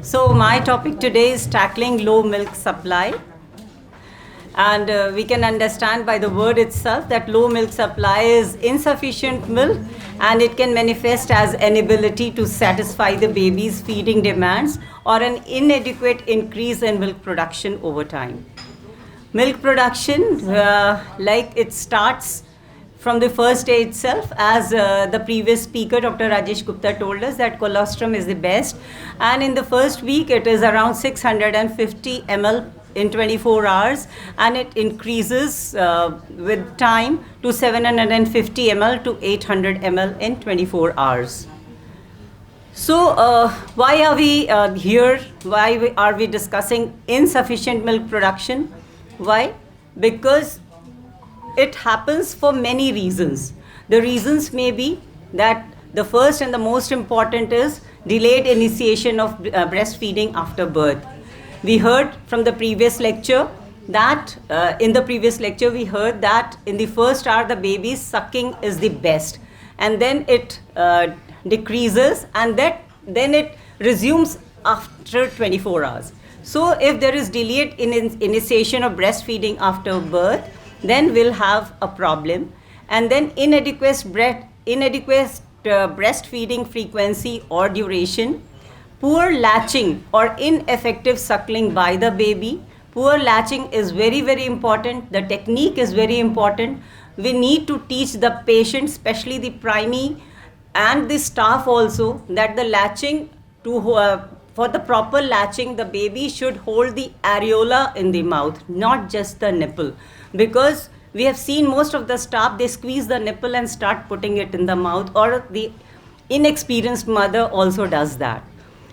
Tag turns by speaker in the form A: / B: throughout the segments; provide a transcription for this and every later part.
A: So my topic today is tackling low milk supply. And we can understand by the word itself that low milk supply is insufficient milk, and it can manifest as inability to satisfy the baby's feeding demands or an inadequate increase in milk production over time. Milk production, like it starts from the first day itself, as the previous speaker, Dr. Rajesh Gupta, told us that colostrum is the best. And in the first week, it is around 650 ml in 24 hours, and it increases with time to 750 ml to 800 ml in 24 hours. So why are we here? Why are we discussing insufficient milk production? Why? Because it happens for many reasons. The reasons may be that the first and the most important is delayed initiation of breastfeeding after birth. We heard from the previous lecture that in the first hour the baby's sucking is the best, and then it decreases, and then it resumes after 24 hours. So if there is delayed initiation of breastfeeding after birth, then we'll have a problem. And then inadequate breastfeeding frequency or duration, poor latching or ineffective suckling by the baby. Poor latching is very, very important. The technique is very important. We need to teach the patient, especially the primary and the staff also, that the latching for the proper latching, the baby should hold the areola in the mouth, not just the nipple. Because we have seen most of the staff, they squeeze the nipple and start putting it in the mouth, or the inexperienced mother also does that.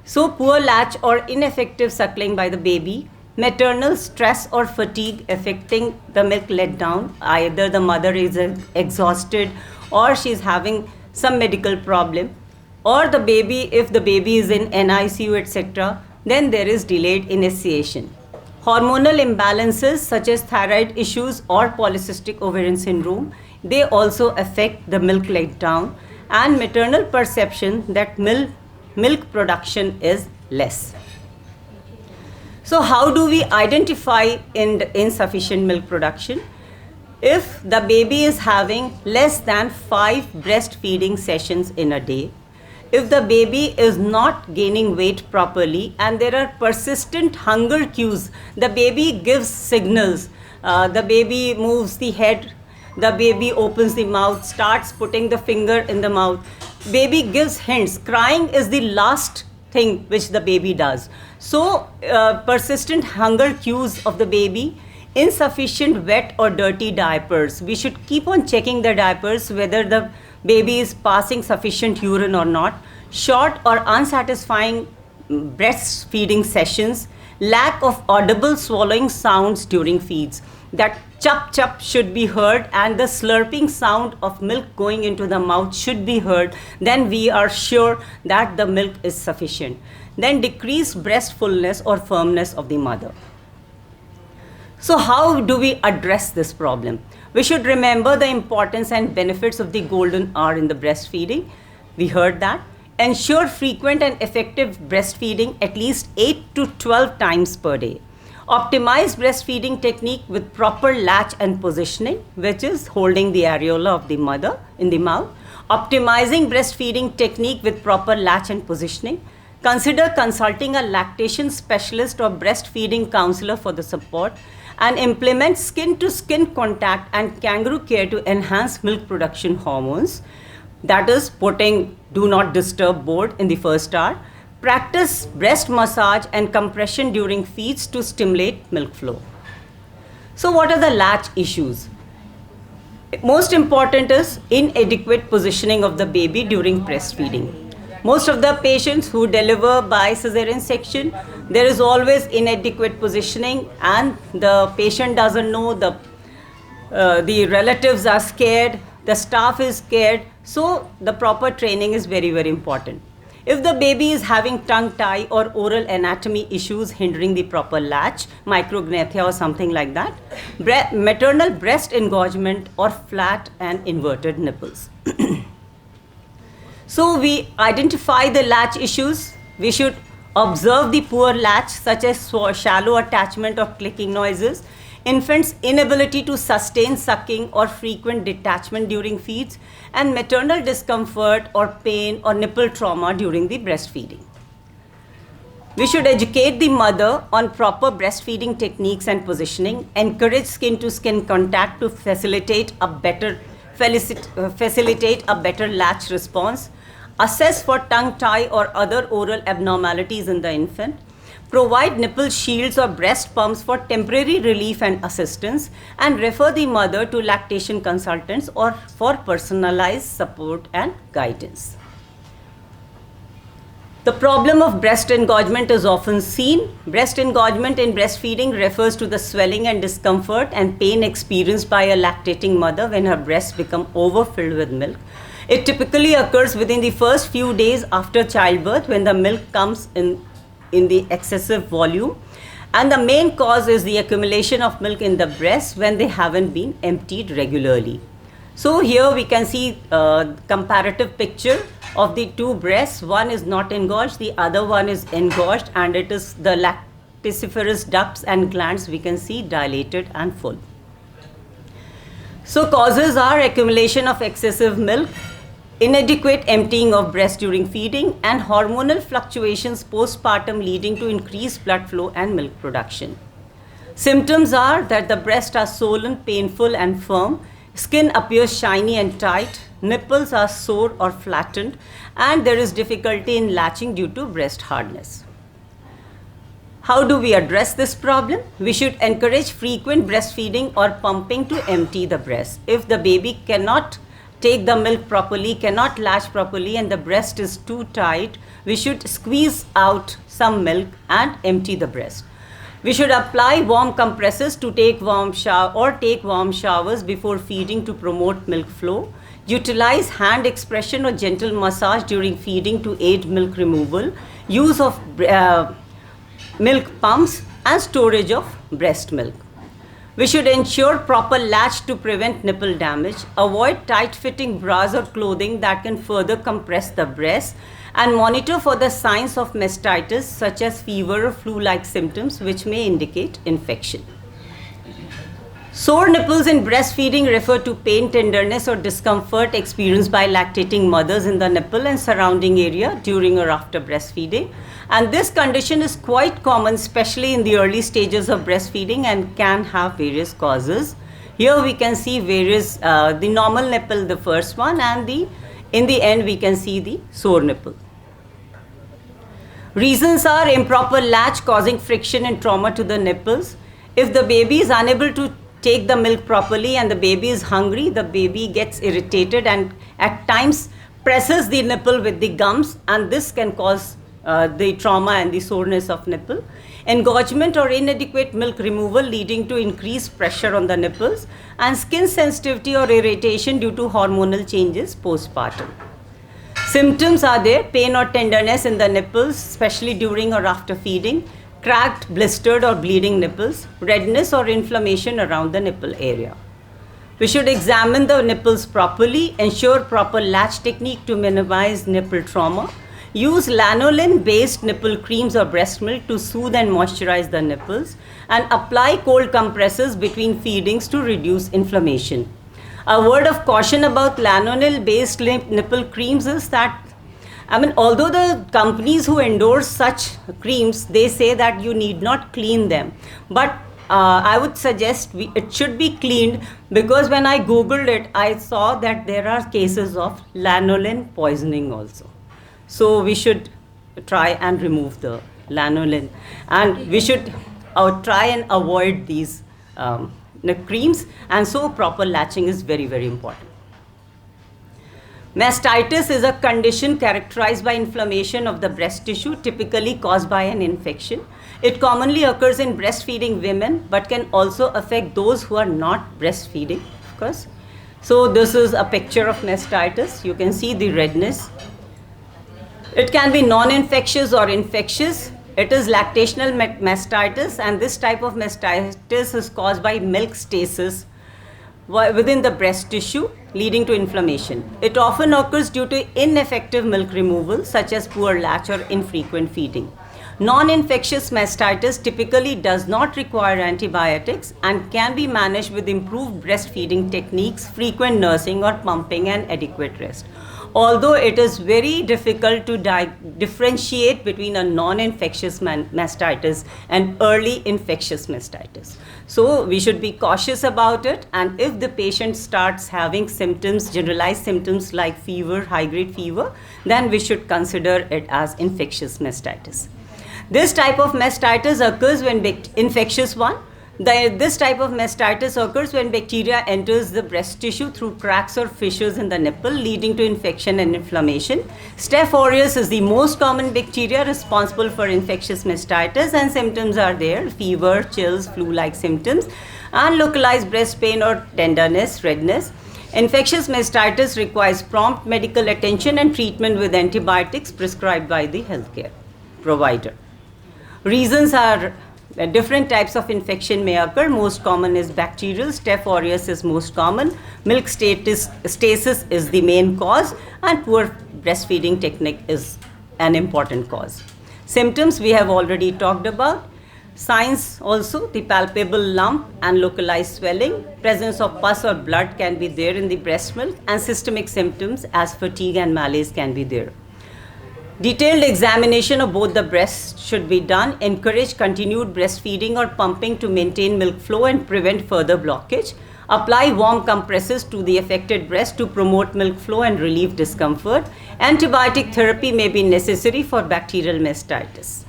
A: So poor latch or ineffective suckling by the baby, maternal stress or fatigue affecting the milk letdown. Either the mother is exhausted or she's having some medical problem, or the baby, if the baby is in NICU, etc., then there is delayed initiation. Hormonal imbalances such as thyroid issues or polycystic ovarian syndrome, they also affect the milk letdown, and maternal perception that milk production is less. So how do we identify insufficient milk production? If the baby is having less than 5 breastfeeding sessions in a day, if the baby is not gaining weight properly, and there are persistent hunger cues, the baby gives signals, the baby moves the head, the baby opens the mouth, starts putting the finger in the mouth, baby gives hints. Crying is the last thing which the baby does. So persistent hunger cues of the baby, insufficient wet or dirty diapers. We should keep on checking the diapers whether the baby is passing sufficient urine or not. Short or unsatisfying breastfeeding sessions, lack of audible swallowing sounds during feeds. That chup chup should be heard, and the slurping sound of milk going into the mouth should be heard. Then we are sure that the milk is sufficient. Then decreased breast fullness or firmness of the mother. So how do we address this problem? We should remember the importance and benefits of the golden hour in the breastfeeding. We heard that. Ensure frequent and effective breastfeeding at least 8 to 12 times per day. Optimize breastfeeding technique with proper latch and positioning, which is holding the areola of the mother in the mouth. Optimizing breastfeeding technique with proper latch and positioning. Consider consulting a lactation specialist or breastfeeding counselor for the support, and implement skin-to-skin contact and kangaroo care to enhance milk production hormones. That is, putting do not disturb board in the first hour. Practice breast massage and compression during feeds to stimulate milk flow. So what are the latch issues? Most important is inadequate positioning of the baby during breastfeeding. Most of the patients who deliver by cesarean section, there is always inadequate positioning, and the patient doesn't know, the relatives are scared, the staff is scared. So the proper training is very, very important. If the baby is having tongue tie or oral anatomy issues hindering the proper latch, micrognathia or something like that, maternal breast engorgement or flat and inverted nipples. So we identify the latch issues. We should Observe the poor latch, such as shallow attachment or clicking noises, infants' inability to sustain sucking or frequent detachment during feeds, and maternal discomfort or pain or nipple trauma during the breastfeeding. We should educate the mother on proper breastfeeding techniques and positioning, encourage skin-to-skin contact to facilitate a better latch response, assess for tongue tie or other oral abnormalities in the infant, provide nipple shields or breast pumps for temporary relief and assistance, and refer the mother to lactation consultants or for personalized support and guidance. The problem of breast engorgement is often seen. Breast engorgement in breastfeeding refers to the swelling and discomfort and pain experienced by a lactating mother when her breasts become overfilled with milk. It typically occurs within the first few days after childbirth when the milk comes in the excessive volume, and the main cause is the accumulation of milk in the breast when they haven't been emptied regularly. So here we can see a comparative picture of the two breasts. One is not engorged, the other one is engorged, and it is the lactiferous ducts and glands we can see dilated and full. So causes are accumulation of excessive milk, inadequate emptying of breast during feeding, and hormonal fluctuations postpartum leading to increased blood flow and milk production. Symptoms are that the breasts are swollen, painful and firm, skin appears shiny and tight, nipples are sore or flattened, and there is difficulty in latching due to breast hardness. How do we address this problem? We should encourage frequent breastfeeding or pumping to empty the breast. If the baby cannot take the milk properly, cannot latch properly, and the breast is too tight, we should squeeze out some milk and empty the breast. We should apply warm compresses to take warm showers before feeding to promote milk flow. Utilize hand expression or gentle massage during feeding to aid milk removal. Use of milk pumps and storage of breast milk. We should ensure proper latch to prevent nipple damage. Avoid tight-fitting bras or clothing that can further compress the breast, and monitor for the signs of mastitis such as fever or flu-like symptoms which may indicate infection. Sore nipples in breastfeeding refer to pain, tenderness or discomfort experienced by lactating mothers in the nipple and surrounding area during or after breastfeeding. And this condition is quite common, especially in the early stages of breastfeeding, and can have various causes. Here we can see various, the normal nipple, the first one, and in the end we can see the sore nipple. Reasons are improper latch causing friction and trauma to the nipples. If the baby is unable to take the milk properly and the baby is hungry, the baby gets irritated and at times presses the nipple with the gums, and this can cause the trauma and the soreness of nipple. Engorgement or inadequate milk removal leading to increased pressure on the nipples, and skin sensitivity or irritation due to hormonal changes postpartum. Symptoms are there: pain or tenderness in the nipples, especially during or after feeding, cracked, blistered or bleeding nipples, redness or inflammation around the nipple area. We should examine the nipples properly, ensure proper latch technique to minimize nipple trauma, use lanolin-based nipple creams or breast milk to soothe and moisturize the nipples, and apply cold compresses between feedings to reduce inflammation. A word of caution about lanolin-based nipple creams is that, although the companies who endorse such creams, they say that you need not clean them. But I would suggest it should be cleaned, because when I googled it, I saw that there are cases of lanolin poisoning also. So we should try and remove the lanolin, and we should try and avoid these creams, and so proper latching is very, very important. Mastitis is a condition characterized by inflammation of the breast tissue, typically caused by an infection. It commonly occurs in breastfeeding women, but can also affect those who are not breastfeeding, of course. So this is a picture of mastitis. You can see the redness. It can be non-infectious or infectious. It is lactational mastitis, and this type of mastitis is caused by milk stasis within the breast tissue, leading to inflammation. It often occurs due to ineffective milk removal, such as poor latch or infrequent feeding. Non-infectious mastitis typically does not require antibiotics and can be managed with improved breastfeeding techniques, frequent nursing or pumping, and adequate rest. Although it is very difficult to differentiate between a non-infectious mastitis and early infectious mastitis. So we should be cautious about it, and if the patient starts having symptoms, generalized symptoms like fever, high-grade fever, then we should consider it as infectious mastitis. This type of mastitis occurs when infectious one. This type of mastitis occurs when bacteria enters the breast tissue through cracks or fissures in the nipple, leading to infection and inflammation. Staph aureus is the most common bacteria responsible for infectious mastitis, and symptoms are there: fever, chills, flu-like symptoms, and localized breast pain or tenderness, redness. Infectious mastitis requires prompt medical attention and treatment with antibiotics prescribed by the healthcare provider. Reasons are different types of infection may occur. Most common is bacterial. Staph aureus is most common. Milk stasis is the main cause, and poor breastfeeding technique is an important cause. Symptoms we have already talked about. Signs also: the palpable lump and localized swelling. Presence of pus or blood can be there in the breast milk, and systemic symptoms as fatigue and malaise can be there. Detailed examination of both the breasts should be done. Encourage continued breastfeeding or pumping to maintain milk flow and prevent further blockage. Apply warm compresses to the affected breast to promote milk flow and relieve discomfort. Antibiotic therapy may be necessary for bacterial mastitis.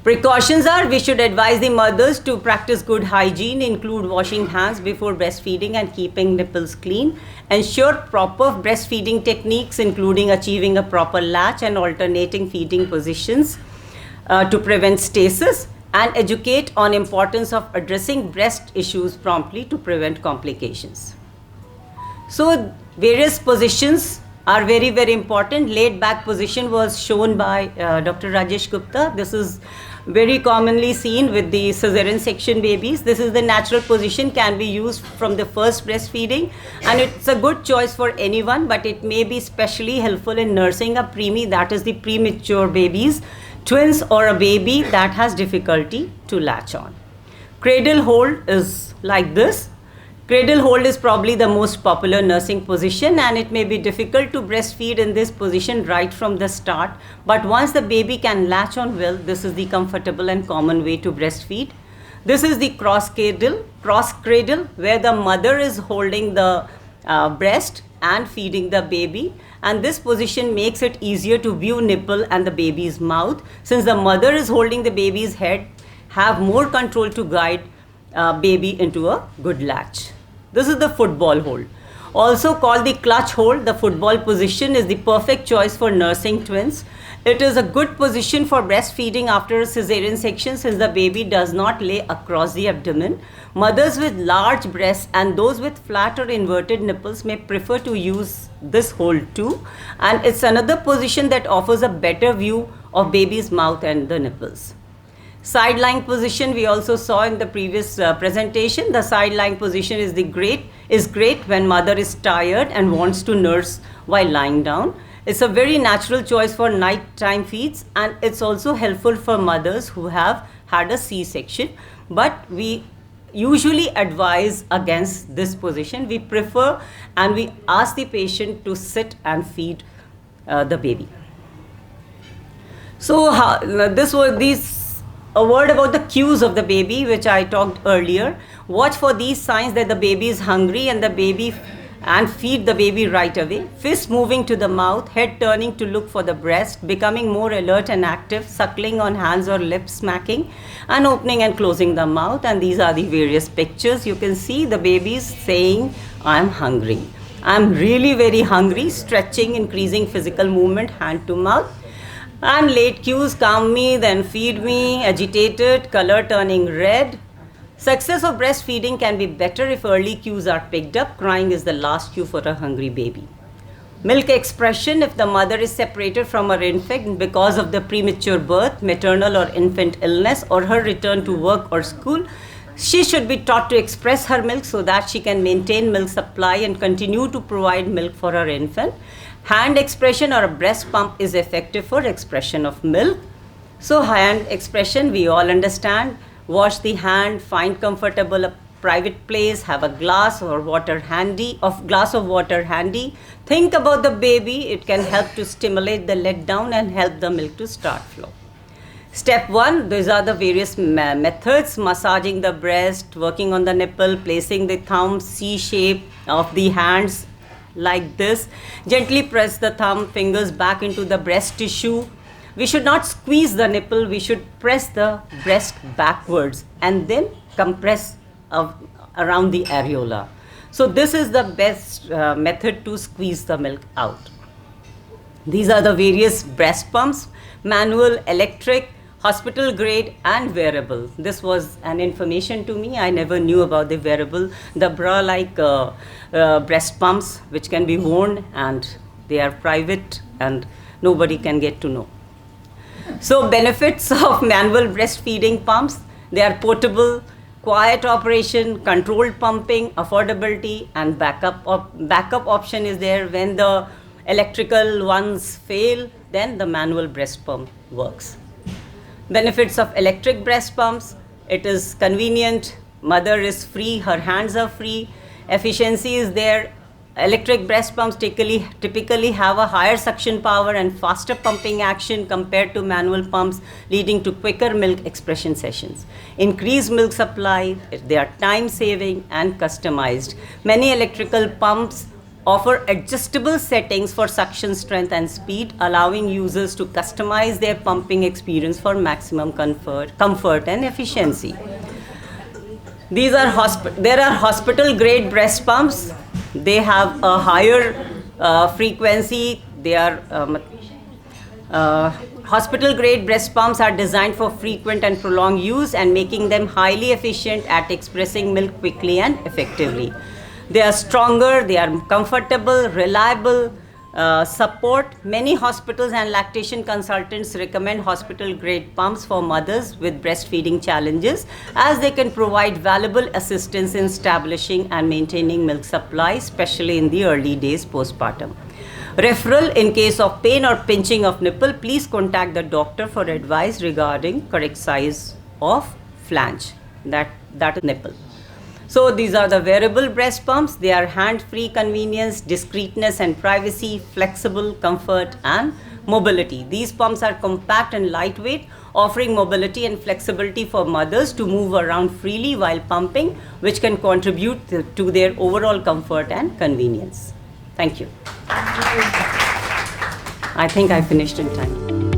A: Precautions are: we should advise the mothers to practice good hygiene, include washing hands before breastfeeding and keeping nipples clean. Ensure proper breastfeeding techniques, including achieving a proper latch and alternating feeding positions to prevent stasis, and educate on importance of addressing breast issues promptly to prevent complications. So various positions are very, very important. Laid back position was shown by Dr. Rajesh Gupta. This is very commonly seen with the cesarean section babies. This is the natural position, can be used from the first breastfeeding, and it's a good choice for anyone, but it may be especially helpful in nursing a preemie, that is the premature babies, twins, or a baby that has difficulty to latch on. Cradle hold is like this. Cradle hold is probably the most popular nursing position, and it may be difficult to breastfeed in this position right from the start. But once the baby can latch on well, this is the comfortable and common way to breastfeed. This is the cross cradle, where the mother is holding the breast and feeding the baby. And this position makes it easier to view nipple and the baby's mouth, since the mother is holding the baby's head, have more control to guide baby into a good latch. This is the football hold. Also called the clutch hold, the football position is the perfect choice for nursing twins. It is a good position for breastfeeding after a cesarean section, since the baby does not lay across the abdomen. Mothers with large breasts and those with flat or inverted nipples may prefer to use this hold too. And it's another position that offers a better view of baby's mouth and the nipples. Side lying position we also saw in the previous presentation. The side lying position is great when mother is tired and wants to nurse while lying down. It's a very natural choice for nighttime feeds, and it's also helpful for mothers who have had a C-section. But we usually advise against this position. We prefer and we ask the patient to sit and feed the baby. So a word about the cues of the baby, which I talked earlier. Watch for these signs that the baby is hungry and feed the baby right away. Fist moving to the mouth, head turning to look for the breast, becoming more alert and active, suckling on hands or lips, smacking, and opening and closing the mouth. And these are the various pictures. You can see the baby saying, "I'm hungry. I'm really very hungry," stretching, increasing physical movement, hand to mouth. And late cues: calm me, then feed me, agitated, color turning red. Success of breastfeeding can be better if early cues are picked up. Crying is the last cue for a hungry baby. Milk expression: if the mother is separated from her infant because of the premature birth, maternal or infant illness, or her return to work or school, she should be taught to express her milk so that she can maintain milk supply and continue to provide milk for her infant. Hand expression or a breast pump is effective for expression of milk. So hand expression, we all understand. Wash the hand, find comfortable a private place, have a glass or water handy, glass of water handy. Think about the baby. It can help to stimulate the let down and help the milk to start flow. Step 1, these are the various methods: massaging the breast, working on the nipple, placing the thumb C shape of the hands like this. Gently press the thumb fingers back into the breast tissue. We should not squeeze the nipple, we should press the breast backwards and then compress around the areola. So this is the best method to squeeze the milk out. These are the various breast pumps: manual, electric, hospital grade and wearable. This was an information to me. I never knew about the wearable, the bra-like breast pumps which can be worn, and they are private and nobody can get to know. So benefits of manual breastfeeding pumps: they are portable, quiet operation, controlled pumping, affordability, and backup option is there. When the electrical ones fail, then the manual breast pump works. Benefits of electric breast pumps: it is convenient, mother is free, her hands are free, efficiency is there. Electric breast pumps typically have a higher suction power and faster pumping action compared to manual pumps, leading to quicker milk expression sessions. Increased milk supply, they are time saving and customized. Many electrical pumps offer adjustable settings for suction strength and speed, allowing users to customize their pumping experience for maximum comfort and efficiency. There are hospital grade breast pumps. They have a higher frequency. Hospital grade breast pumps are designed for frequent and prolonged use and making them highly efficient at expressing milk quickly and effectively. They are stronger, they are comfortable, reliable, support. Many hospitals and lactation consultants recommend hospital grade pumps for mothers with breastfeeding challenges, as they can provide valuable assistance in establishing and maintaining milk supply, especially in the early days postpartum. Referral: in case of pain or pinching of nipple, please contact the doctor for advice regarding correct size of flange, that is nipple. So these are the wearable breast pumps. They are hand-free convenience, discreetness and privacy, flexible, comfort and mobility. These pumps are compact and lightweight, offering mobility and flexibility for mothers to move around freely while pumping, which can contribute to their overall comfort and convenience. Thank you. I think I finished in time.